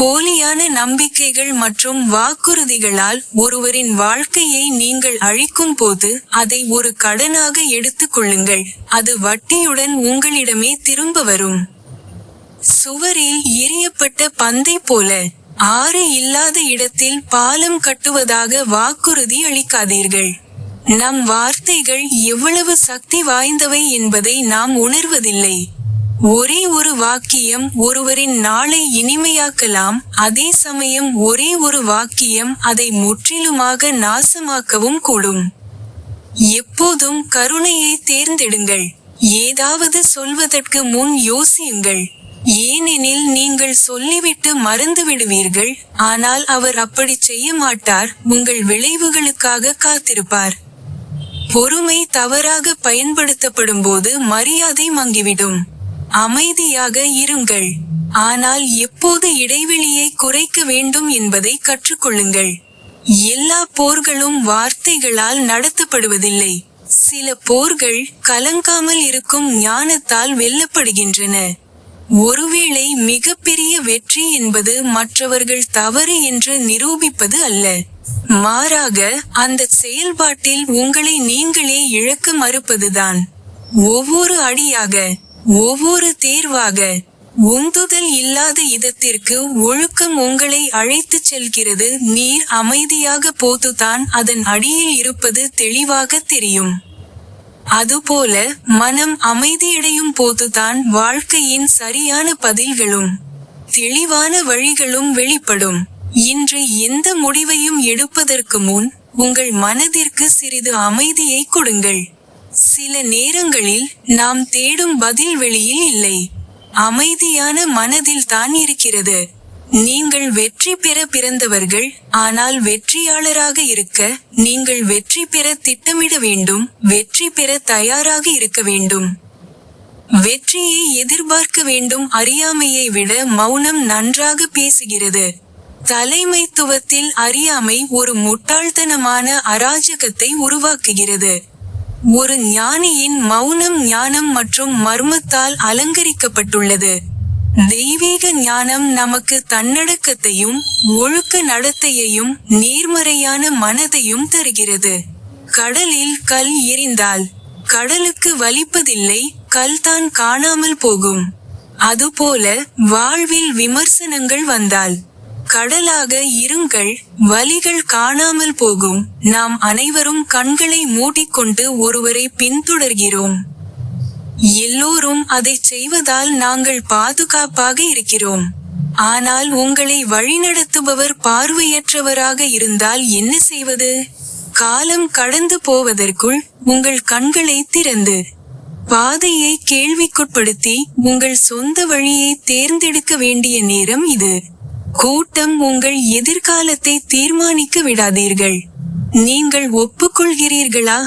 போலியான நம்பிக்கைகள் மற்றும் வாக்குறுதிகளால் ஒருவரின் வாழ்க்கையை நீங்கள் அழிக்கும் போது அதை ஒரு கடனாக எடுத்துக் கொள்ளுங்கள், அது வட்டியுடன் உங்களிடமே திரும்ப வரும். சுவரில் எறியப்பட்ட பந்தை போல, ஆறு இல்லாத இடத்தில் பாலம் கட்டுவதாக வாக்குறுதி அளிக்காதீர்கள். நம் வார்த்தைகள் எவ்வளவு சக்தி வாய்ந்தவை என்பதை நாம் உணர்வதில்லை. ஒரே ஒரு வாக்கியம் ஒருவரின் நாளை இனிமையாக்கலாம், அதே சமயம் ஒரே ஒரு வாக்கியம் அதை முற்றிலுமாக நாசமாக்கவும் கூடும். எப்போதும் கருணையை தேர்ந்தெடுங்கள். ஏதாவது சொல்வதற்கு முன் யோசியுங்கள். ஏனெனில் நீங்கள் சொல்லிவிட்டு மறந்துவிடுவீர்கள், ஆனால் அவர் அப்படி செய்ய மாட்டார், உங்கள் விளைவுகளுக்காக காத்திருப்பார். பொறுமை தவறாக பயன்படுத்தப்படும்போது மரியாதை மங்கிவிடும். அமைதியாக இருங்கள், ஆனால் எப்போது இடைவெளியை குறைக்க வேண்டும் என்பதை கற்றுக்கொள்ளுங்கள். எல்லா போர்களும் வார்த்தைகளால் நடத்தப்படுவதில்லை. சில போர்கள் கலங்காமல் இருக்கும் ஞானத்தால் வெல்லப்படுகின்றன. ஒருவேளை மிகப்பெரிய வெற்றி என்பது மற்றவர்கள் தவறு என்று நிரூபிப்பது அல்ல, மாறாக அந்த செயல்பாட்டில் உங்களை நீங்களே இழக்க மறுப்பதுதான். ஒவ்வொரு அடியாக, ஒவ்வொரு தேர்வாக, உந்துதல் இல்லாத இடத்திற்கு ஒழுக்கம் உங்களை அழைத்துச் செல்கிறது. நீர் அமைதியாக போதுதான் அதன் அடியில் இருப்பது தெளிவாக தெரியும். அதுபோல மனம் அமைதியடையும் போதுதான் வாழ்க்கையின் சரியான பதில்களும் தெளிவான வழிகளும் வெளிப்படும். இன்று எந்த முடிவையும் எடுப்பதற்கு முன் உங்கள் மனதிற்கு சிறிது அமைதியை கொடுங்கள். சில நேரங்களில் நாம் தேடும் பதில் வெளியில் இல்லை, அமைதியான மனதில் தான் இருக்கிறது. நீங்கள் வெற்றி பெற பிறந்தவர்கள், ஆனால் வெற்றியாளராக இருக்க நீங்கள் வெற்றி பெற திட்டமிட வேண்டும், வெற்றி பெற தயாராக இருக்க வேண்டும். வெற்றியை எதிர்பார்க்க வேண்டும். அறியாமையை விட மௌனம் நன்றாக பேசுகிறது. தலைமைத்துவத்தில் அறியாமை ஒரு முட்டாள்தனமான அராஜகத்தை உருவாக்குகிறது. ஒரு ஞானியின் மௌனம் ஞானம் மற்றும் மர்மத்தால் அலங்கரிக்கப்பட்டுள்ளது. தெய்வீக ஞானம் நமக்கு தன்னடக்கத்தையும் ஒழுக்க நடத்தையையும் நேர்மறையான மனதையும் தருகிறது. கடலில் கல் எறிந்தால் கடலுக்கு வலிப்பதில்லை, கல் தான் காணாமல் போகும். அதுபோல வாழ்வில் விமர்சனங்கள் வந்தால் கடலாக இருங்கள், வலிகள் காணாமல் போகும். நாம் அனைவரும் கண்களை மூடிக்கொண்டு ஒருவரை பின்தொடர்கிறோம். எல்லோரும் அதை செய்வதால் நாங்கள் பாதுகாப்பாக இருக்கிறோம். ஆனால் உங்களை வழிநடத்துபவர் பார்வையற்றவராக இருந்தால் என்ன செய்வது? காலம் கடந்து போவதற்குள் உங்கள் கண்களை திறந்து பாதையை கேள்விக்குட்படுத்தி உங்கள் சொந்த வழியை தேர்ந்தெடுக்க வேண்டிய நேரம் இது. கூட்டம் உங்கள் எதிர்காலத்தை தீர்மானிக்க விடாதீர்கள். நீங்கள் ஒப்புக்கொள்கிறீர்களா?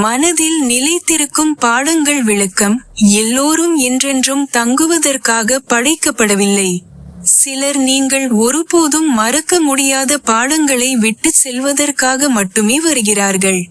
மனதில் நிலைத்திருக்கும் பாடங்கள் விளக்கம். எல்லோரும் என்றென்றும் தங்குவதற்காக படைக்கப்படவில்லை. சிலர் நீங்கள் ஒருபோதும் மறக்க முடியாத பாடங்களை விட்டு செல்வதற்காக மட்டுமே வருகிறார்கள்.